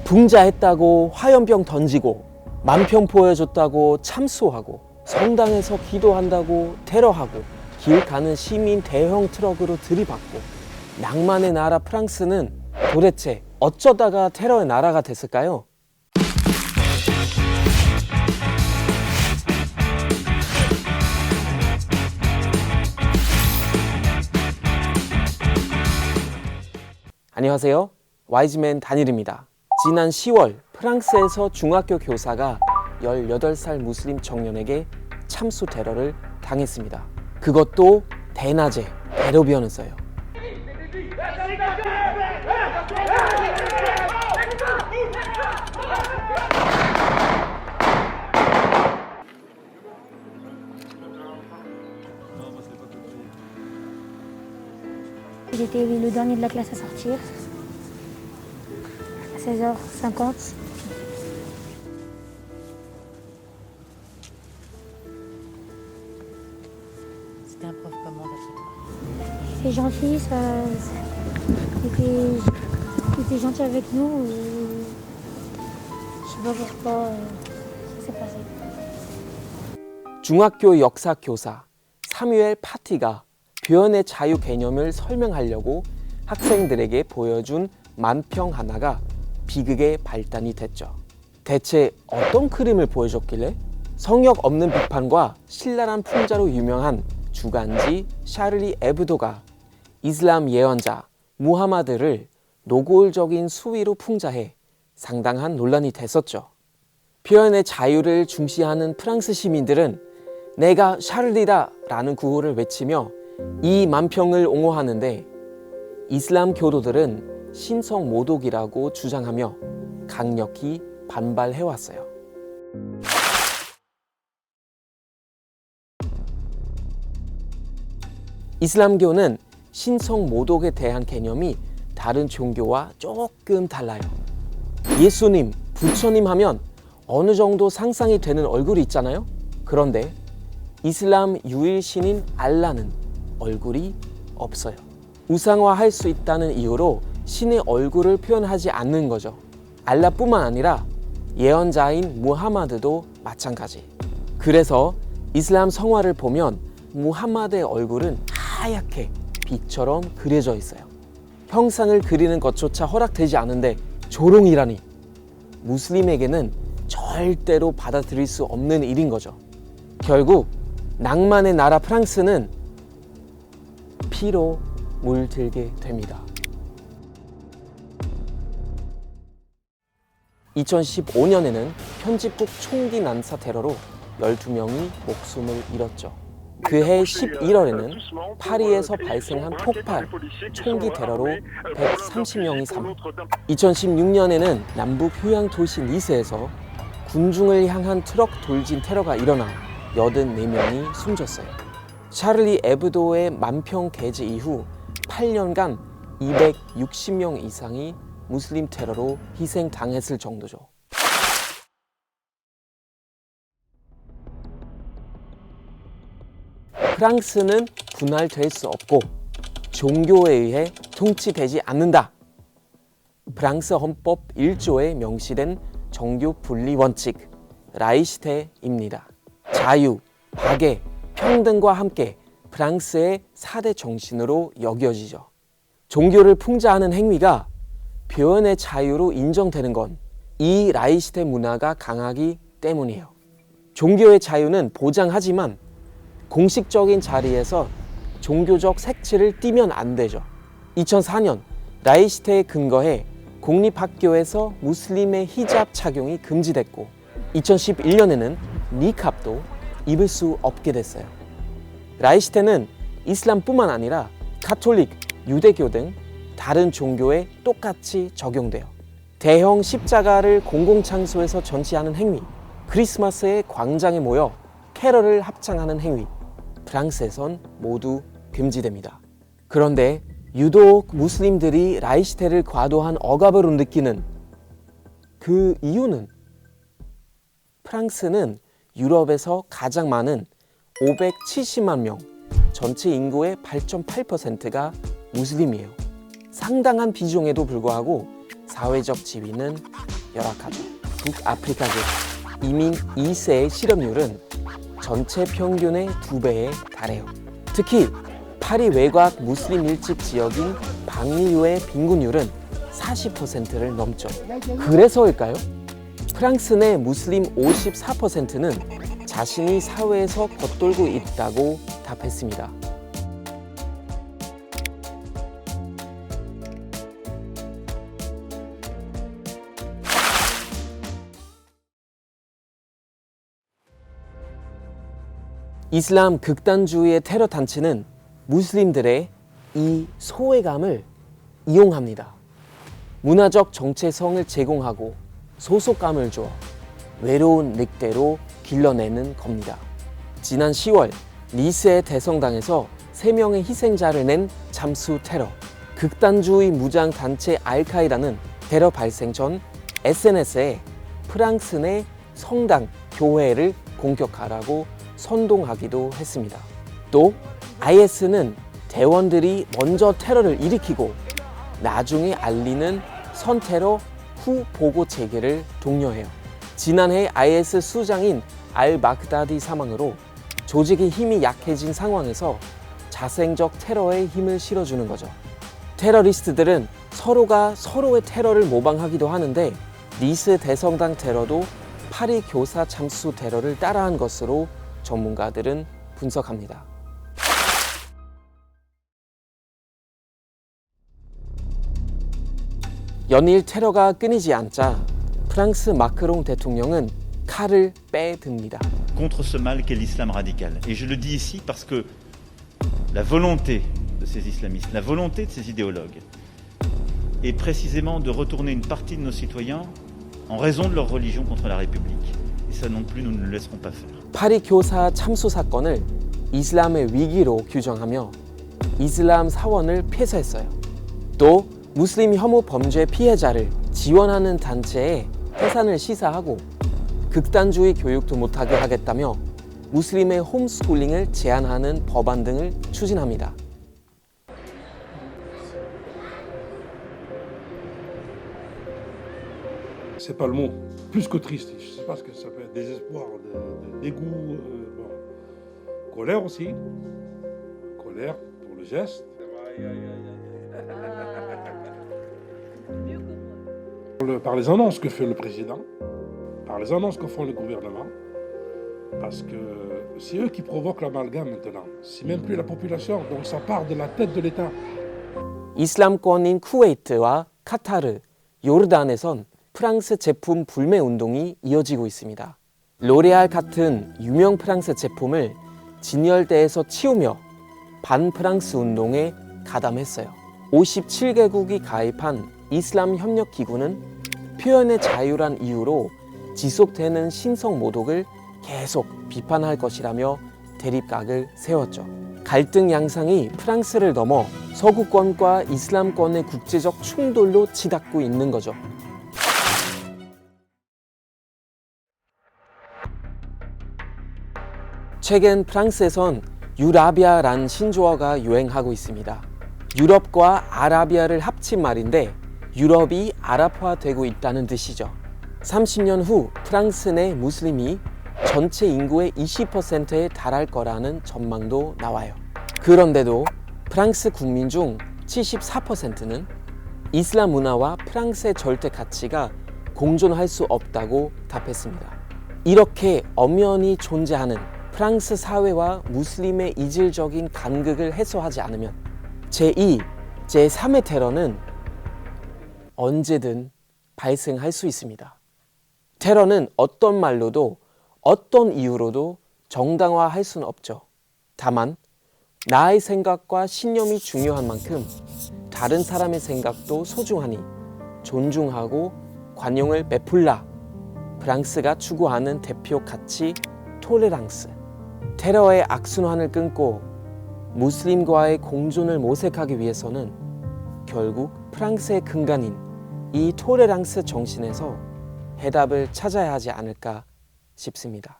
붕자했다고 화염병 던지고 만평 보여줬다고 참수하고 성당에서 기도한다고 테러하고 길 가는 시민 대형 트럭으로 들이받고 낭만의 나라 프랑스는 도대체 어쩌다가 테러의 나라가 됐을까요? 안녕하세요. 와이즈맨 다니엘입니다. 지난 10월 프랑스에서 중학교 교사가 18살 무슬림 청년에게 참수 테러를 당했습니다. 그것도 대낮에 대로변에서요. J'étais le dernier de la classe à sortir, à 16h50. C'était un prof comment d'après toi? Il était gentil, il était gentil avec nous. Je sais pas pourquoi ça s'est passé. 중학교 역사 교사 사뮤엘 파티가 표현의 자유 개념을 설명하려고 학생들에게 보여준 만평 하나가 비극의 발단이 됐죠. 대체 어떤 그림을 보여줬길래? 성역 없는 비판과 신랄한 풍자로 유명한 주간지 샤를리 에브도가 이슬람 예언자 무하마드를 노골적인 수위로 풍자해 상당한 논란이 됐었죠. 표현의 자유를 중시하는 프랑스 시민들은 내가 샤를리다 라는 구호를 외치며 이 만평을 옹호하는데 이슬람 교도들은 신성 모독이라고 주장하며 강력히 반발해왔어요. 이슬람교는 신성 모독에 대한 개념이 다른 종교와 조금 달라요. 예수님, 부처님 하면 어느 정도 상상이 되는 얼굴이 있잖아요. 그런데 이슬람 유일 신인 알라는 얼굴이 없어요. 우상화할 수 있다는 이유로 신의 얼굴을 표현하지 않는 거죠. 알라뿐만 아니라 예언자인 무하마드도 마찬가지. 그래서 이슬람 성화를 보면 무하마드의 얼굴은 하얗게 빛처럼 그려져 있어요. 형상을 그리는 것조차 허락되지 않은데 조롱이라니. 무슬림에게는 절대로 받아들일 수 없는 일인 거죠. 결국 낭만의 나라 프랑스는 피로 물들게 됩니다. 2015년에는 편집국 총기 난사 테러로 12명이 목숨을 잃었죠. 그해 11월에는 파리에서 발생한 폭발, 총기 테러로 130명이 사망. 2016년에는 남북 휴양 도시 니스에서 군중을 향한 트럭 돌진 테러가 일어나 84명이 숨졌어요. 샤를리 에브도의 만평 게재 이후 8년간 260명 이상이 무슬림 테러로 희생당했을 정도죠. 프랑스는 분할될 수 없고 종교에 의해 통치되지 않는다. 프랑스 헌법 1조에 명시된 정교 분리 원칙 라이시테입니다. 자유, 박애, 평등과 함께 프랑스의 4대 정신으로 여겨지죠. 종교를 풍자하는 행위가 표현의 자유로 인정되는 건 이 라이시테 문화가 강하기 때문이에요. 종교의 자유는 보장하지만 공식적인 자리에서 종교적 색채를 띠면 안 되죠. 2004년 라이시테에 근거해 공립학교에서 무슬림의 히잡 착용이 금지됐고 2011년에는 니캅도 입을 수 없게 됐어요. 라이시테는 이슬람뿐만 아니라 가톨릭, 유대교 등 다른 종교에 똑같이 적용돼요. 대형 십자가를 공공장소에서 전시하는 행위, 크리스마스에 광장에 모여 캐럴을 합창하는 행위, 프랑스에선 모두 금지됩니다. 그런데 유독 무슬림들이 라이시테를 과도한 억압으로 느끼는 그 이유는 프랑스는 유럽에서 가장 많은 570만 명, 전체 인구의 8.8%가 무슬림이에요. 상당한 비중에도 불구하고 사회적 지위는 열악하죠. 북아프리카계 이민 2세의 실업률은 전체 평균의 2배에 달해요. 특히 파리 외곽 무슬림 밀집 지역인 방리유의 빈곤율은 40%를 넘죠. 그래서일까요? 프랑스 내 무슬림 54%는 자신이 사회에서 겉돌고 있다고 답했습니다. 이슬람 극단주의의 테러 단체는 무슬림들의 이 소외감을 이용합니다. 문화적 정체성을 제공하고 소속감을 줘 외로운 늑대로 길러내는 겁니다. 지난 10월 니스의 대성당에서 3명의 희생자를 낸 잠수 테러. 극단주의 무장 단체 알카이다는 테러 발생 전 SNS에 프랑스 내 성당, 교회를 공격하라고 선동하기도 했습니다. 또 IS는 대원들이 먼저 테러를 일으키고 나중에 알리는 선테러 후 보고 체계를 독려해요. 지난해 IS 수장인 알바그다디 사망으로 조직의 힘이 약해진 상황에서 자생적 테러에 힘을 실어주는 거죠. 테러리스트들은 서로가 서로의 테러를 모방하기도 하는데 니스 대성당 테러도 파리 교사 참수 테러를 따라한 것으로 전문가들은 분석합니다. 연일 테러가 끊이지 않자 프랑스 마크롱 대통령은 칼을 빼듭니다. contre ce mal qu'est l'islam radical. Et je le dis ici parce que la volonté de ces islamistes, la volonté de ces idéologues, est précisément de retourner une partie de nos citoyens en raison de leur religion contre la République. Et ça non plus, nous ne le laisserons pas faire. 파리 교사 참수 사건을 이슬람의 위기로 규정하며 이슬람 사원을 폐쇄했어요. 또 무슬림 혐오 범죄 피해자를 지원하는 단체에 해산을 시사하고 극단주의 교육도 못하게 하겠다며 무슬림의 홈스쿨링을 제한하는 법안 등을 추진합니다. C'est pas le mot, plus que triste, je sais pas ce que ça peut être, désespoir, dégoût, bon. Colère aussi, colère pour le geste. Par les annonces que fait le président, par les annonces que font le gouvernement, parce que c'est eux qui provoquent l'amalgame maintenant, c'est même plus la population, donc ça part de la tête de l'État. 이슬람권인 쿠웨이트와 카타르, 요르단에선 프랑스 제품 불매 운동이 이어지고 있습니다. 로레알 같은 유명 프랑스 제품을 진열대에서 치우며 반프랑스 운동에 가담했어요. 57개국이 가입한 이슬람 협력 기구는 표현의 자유란 이유로 지속되는 신성 모독을 계속 비판할 것이라며 대립각을 세웠죠. 갈등 양상이 프랑스를 넘어 서구권과 이슬람권의 국제적 충돌로 치닫고 있는 거죠. 최근 프랑스에선 유라비아란 신조어가 유행하고 있습니다. 유럽과 아라비아를 합친 말인데 유럽이 아랍화되고 있다는 뜻이죠. 30년 후 프랑스 내 무슬림이 전체 인구의 20%에 달할 거라는 전망도 나와요. 그런데도 프랑스 국민 중 74%는 이슬람 문화와 프랑스의 절대 가치가 공존할 수 없다고 답했습니다. 이렇게 엄연히 존재하는 프랑스 사회와 무슬림의 이질적인 간극을 해소하지 않으면 제2, 제3의 테러는 언제든 발생할 수 있습니다. 테러는 어떤 말로도 어떤 이유로도 정당화할 수는 없죠. 다만 나의 생각과 신념이 중요한 만큼 다른 사람의 생각도 소중하니 존중하고 관용을 베풀라. 프랑스가 추구하는 대표 가치 톨레랑스. 테러의 악순환을 끊고 무슬림과의 공존을 모색하기 위해서는 결국 프랑스의 근간인 이 톨레랑스 정신에서 해답을 찾아야 하지 않을까 싶습니다.